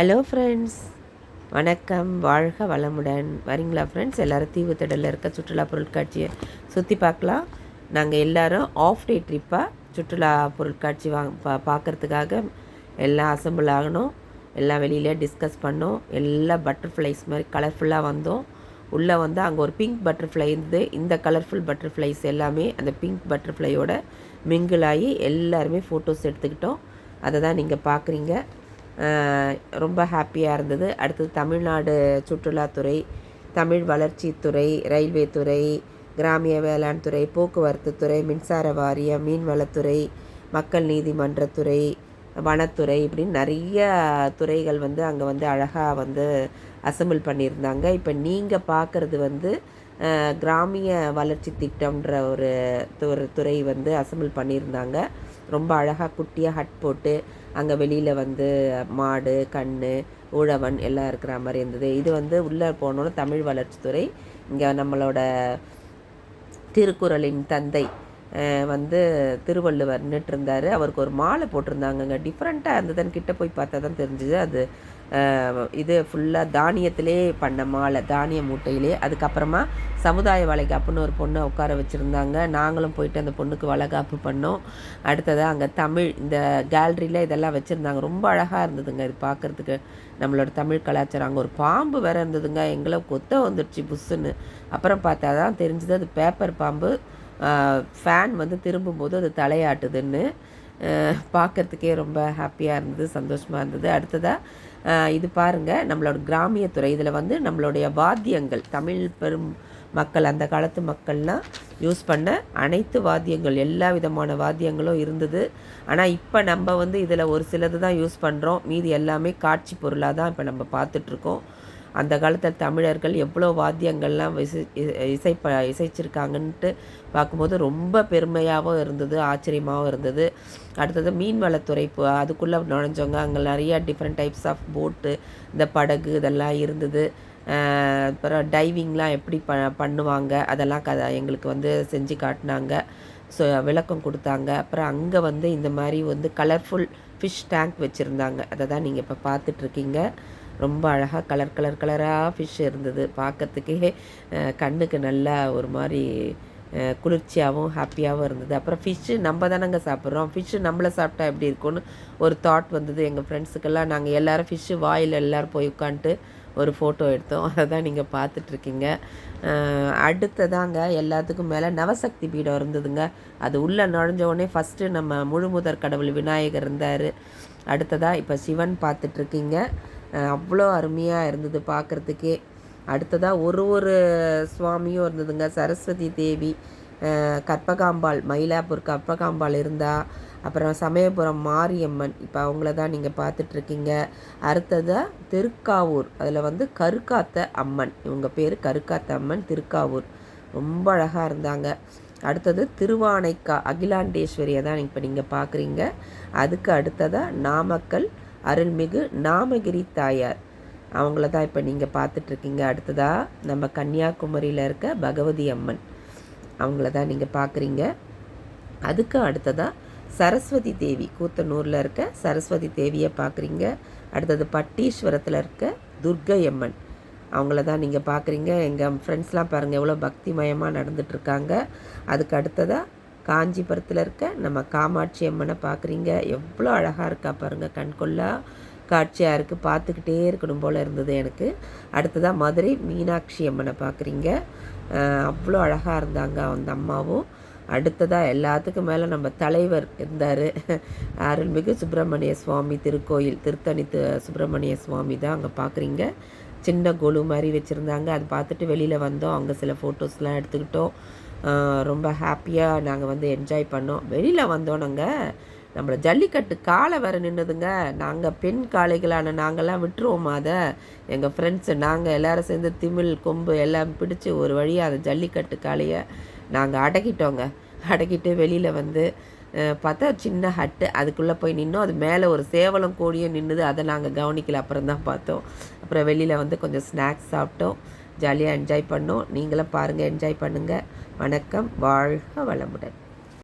Hello friends, வணக்கம். வாழ்க வளமுடன். வரீங்களா ஃப்ரெண்ட்ஸ்? எல்லோரும் தீவுத்திடலில் இருக்க சுற்றுலா பொருட்காட்சியை சுற்றி பார்க்கலாம். நாங்கள் எல்லோரும் ஆஃப் டே ட்ரிப்பாக சுற்றுலா பொருட்காட்சி பார்க்குறதுக்காக எல்லாம் அசம்பிள் ஆகணும். எல்லாம் வெளியிலே டிஸ்கஸ் பண்ணோம். எல்லாம் பட்டர்ஃப்ளைஸ் மாதிரி கலர்ஃபுல்லாக வந்தோம். உள்ளே வந்து அங்கே ஒரு பிங்க் பட்டர்ஃப்ளை இருந்து இந்த கலர்ஃபுல் பட்டர்ஃப்ளைஸ் எல்லாமே அந்த பிங்க் பட்டர்ஃப்ளையோட மிங்கிள் ஆகி எல்லாருமே ஃபோட்டோஸ் எடுத்துக்கிட்டோம். அதை தான் நீங்கள் பார்க்குறீங்க. ரொம்ப ஹாப்பியாக இருந்தது. அடுத்தது தமிழ்நாடு சுற்றுலாத்துறை, தமிழ் வளர்ச்சித்துறை, ரயில்வே துறை, கிராமிய வேளாண் துறை, போக்குவரத்து துறை, மின்சார வாரியம், மீன்வளத்துறை, மக்கள் நீதிமன்றத்துறை, வனத்துறை, இப்படின்னு நிறைய துறைகள் வந்து அங்கே வந்து அழகாக வந்து அசம்பிள் பண்ணியிருந்தாங்க. இப்போ நீங்கள் பார்க்குறது வந்து கிராமிய வளர்ச்சி திட்டம்ன்ற ஒரு துறை வந்து அசம்பிள் பண்ணியிருந்தாங்க. ரொம்ப அழகாக குட்டியாக ஹட் போட்டு அங்கே வெளியில் வந்து மாடு, கன்று, உழவன் எல்லாம் இருக்கிற மாதிரி இருந்தது. இது வந்து உள்ளே போனோன்னு தமிழ் வளர்ச்சித்துறை. இங்கே நம்மளோட திருக்குறளின் தந்தை வந்து திருவள்ளுவர் நின்றுருந்தார். அவருக்கு ஒரு மாலை போட்டிருந்தாங்கங்க. டிஃப்ரெண்ட்டாக இருந்ததுன்னு கிட்டே போய் பார்த்தா தான் தெரிஞ்சுது. அது இது ஃபுல்லாக தானியத்திலே பண்ண மாலை, தானிய மூட்டையிலே. அதுக்கப்புறமா சமுதாய வளைகாப்புன்னு ஒரு பொண்ணை உட்கார வச்சுருந்தாங்க. நாங்களும் போயிட்டு அந்த பொண்ணுக்கு வளைகாப்பு பண்ணோம். அடுத்ததாக அங்கே தமிழ் இந்த கேலரியில் இதெல்லாம் வச்சுருந்தாங்க. ரொம்ப அழகாக இருந்ததுங்க இது பார்க்குறதுக்கு. நம்மளோட தமிழ் கலாச்சாரம். அங்கே ஒரு பாம்பு வேறு இருந்ததுங்க. எங்களை கொத்த வந்துடுச்சு புஷ்ஷுன்னு. அப்புறம் பார்த்தா தான் தெரிஞ்சுது அது பேப்பர் பாம்பு. ஃபேன் வந்து திரும்பும்போது அது தலையாட்டுதுன்னு. பார்க்குறதுக்கே ரொம்ப ஹாப்பியாக இருந்தது, சந்தோஷமாக இருந்தது. அடுத்ததாக இது பாருங்கள், நம்மளோட கிராமியத்துறை. இதில் வந்து நம்மளுடைய வாத்தியங்கள், தமிழ் பெரும் மக்கள், அந்த காலத்து மக்கள்லாம் யூஸ் பண்ண அனைத்து வாத்தியங்கள், எல்லா விதமான வாத்தியங்களும் இருந்தது. ஆனால் இப்போ நம்ம வந்து இதில் ஒரு சிலது தான் யூஸ் பண்ணுறோம். மீதி எல்லாமே காட்சி பொருளாக தான் இப்போ நம்ம பார்த்துட்ருக்கோம். அந்த காலத்தில் தமிழர்கள் எவ்வளோ வாத்தியங்கள்லாம் இசைச்சிருக்காங்கன்ட்டு பார்க்கும்போது ரொம்ப பெருமையாகவும் இருந்தது, ஆச்சரியமாகவும் இருந்தது. அடுத்தது மீன்வளத்துறை. அதுக்குள்ளே நுழைஞ்சவங்க அங்கே நிறையா டிஃப்ரெண்ட் டைப்ஸ் ஆஃப் போட்டு, இந்த படகு இதெல்லாம் இருந்தது. அப்புறம் டைவிங்லாம் எப்படி பண்ணுவாங்க அதெல்லாம் எங்களுக்கு வந்து செஞ்சு காட்டினாங்க. ஸோ விளக்கம் கொடுத்தாங்க. அப்புறம் அங்கே வந்து இந்த மாதிரி வந்து கலர்ஃபுல் ஃபிஷ் டேங்க் வச்சுருந்தாங்க. அதை தான் நீங்கள் இப்போ பார்த்துட்ருக்கீங்க. ரொம்ப அழகாக கலராக ஃபிஷ் இருந்தது. பார்க்கறதுக்கே கண்ணுக்கு நல்லா ஒரு மாதிரி குளிர்ச்சியாகவும் ஹாப்பியாகவும் இருந்தது. அப்புறம் ஃபிஷ்ஷு நம்ம தானங்க சாப்பிட்றோம், ஃபிஷ்ஷு நம்மளை சாப்பிட்டா எப்படி இருக்கும்னு ஒரு தாட் வந்தது எங்கள் ஃப்ரெண்ட்ஸுக்கெல்லாம். நாங்கள் எல்லோரும் ஃபிஷ்ஷு வாயில் எல்லோரும் போய் உட்காந்துட்டு ஒரு ஃபோட்டோ எடுத்தோம். அதை தான் நீங்கள் பார்த்துட்ருக்கீங்க. அடுத்ததாங்க எல்லாத்துக்கும் மேலே நவசக்தி பீடம் இருந்ததுங்க. அது உள்ளே நுழைஞ்ச ஃபஸ்ட்டு நம்ம முழுமுதற் கடவுள் விநாயகர் இருந்தார். அடுத்ததாக இப்போ சிவன் பார்த்துட்ருக்கீங்க. அவ்வளோ அருமையாக இருந்தது பார்க்குறதுக்கே. அடுத்ததாக ஒரு சுவாமியும் இருந்ததுங்க. சரஸ்வதி தேவி, கற்பகாம்பாள், மயிலாப்பூர் கற்பகாம்பாள் இருந்தால். அப்புறம் சமயபுரம் மாரியம்மன், இப்போ அவங்கள தான் நீங்கள் பார்த்துட்ருக்கீங்க. அடுத்ததாக திருக்காவூர், அதில் வந்து கருக்காத்த அம்மன், இவங்க பேர் கருக்காத்த அம்மன், திருக்காவூர். ரொம்ப அழகாக இருந்தாங்க. அடுத்தது திருவானைக்கா அகிலாண்டேஸ்வரியை தான் இப்போ நீங்கள் பார்க்குறீங்க. அதுக்கு அடுத்ததாக நாமக்கல் அருள்மிகு நாமகிரி தாயார், அவங்கள தான் இப்போ நீங்கள் பார்த்துட்ருக்கீங்க. அடுத்ததாக நம்ம கன்னியாகுமரியில் இருக்க பகவதி அம்மன், அவங்கள தான் நீங்கள் பார்க்குறீங்க. அதுக்கு அடுத்ததாக சரஸ்வதி தேவி, கூத்தனூரில் இருக்க சரஸ்வதி தேவியை பார்க்குறீங்க. அடுத்தது பட்டீஸ்வரத்தில் இருக்க துர்க்கை அம்மன், அவங்கள தான் நீங்கள் பார்க்குறீங்க. எங்கள் ஃப்ரெண்ட்ஸ்லாம் பாருங்கள் எவ்வளோ பக்திமயமாக நடந்துகிட்ருக்காங்க. அதுக்கு அடுத்ததாக காஞ்சிபுரத்தில் இருக்க நம்ம காமாட்சி அம்மனை பார்க்குறீங்க. எவ்வளோ அழகாக இருக்கா பாருங்கள், கண்கொள்ளா காட்சியாக இருக்குது. பார்த்துக்கிட்டே இருக்கணும் போல் இருந்தது எனக்கு. அடுத்ததாக மதுரை மீனாட்சி அம்மனை பார்க்குறீங்க. அவ்வளோ அழகாக இருந்தாங்க அந்த அம்மாவும். அடுத்ததாக எல்லாத்துக்கும் மேலே நம்ம தலைவர் இருந்தார், அருள்மிகு சுப்பிரமணிய சுவாமி திருக்கோயில், திருத்தணி சுப்பிரமணிய சுவாமி தான் அங்கே பார்க்குறீங்க. சின்ன கொலு மாதிரி வச்சுருந்தாங்க. அது பார்த்துட்டு வெளியில் வந்தோம். அங்கே சில ஃபோட்டோஸ்லாம் எடுத்துக்கிட்டோம். ரொம்ப ஹாப்பியாக நாங்கள் வந்து என்ஜாய் பண்ணோம். வெளியில் வந்தோம். நாங்கள் நம்மளை ஜல்லிக்கட்டு காளை வேறு நின்றுதுங்க. நாங்கள் பெண் காளைகளான நாங்கள்லாம் விட்டுருவோமா அதை? எங்கள் ஃப்ரெண்ட்ஸு நாங்கள் எல்லோரும் சேர்ந்து திமிழ் கொம்பு எல்லாம் பிடிச்சி ஒரு வழியாக அந்த ஜல்லிக்கட்டு காளையை நாங்கள் அடக்கிட்டோங்க. அடக்கிட்டு வெளியில் வந்து பார்த்தா சின்ன ஹட்டு, அதுக்குள்ளே போய் நின்னோம். அது மேலே ஒரு சேவலும் கோழியும் நின்றுது. அதை நாங்கள் கவனிக்கல, அப்புறம் தான் பார்த்தோம். அப்புறம் வெளியில் வந்து கொஞ்சம் ஸ்நாக்ஸ் சாப்பிட்டோம். ஜாலியாக என்ஜாய் பண்ணோம். நீங்களும் பாருங்கள், என்ஜாய் பண்ணுங்கள். வணக்கம். வாழ்க வளமுடன்.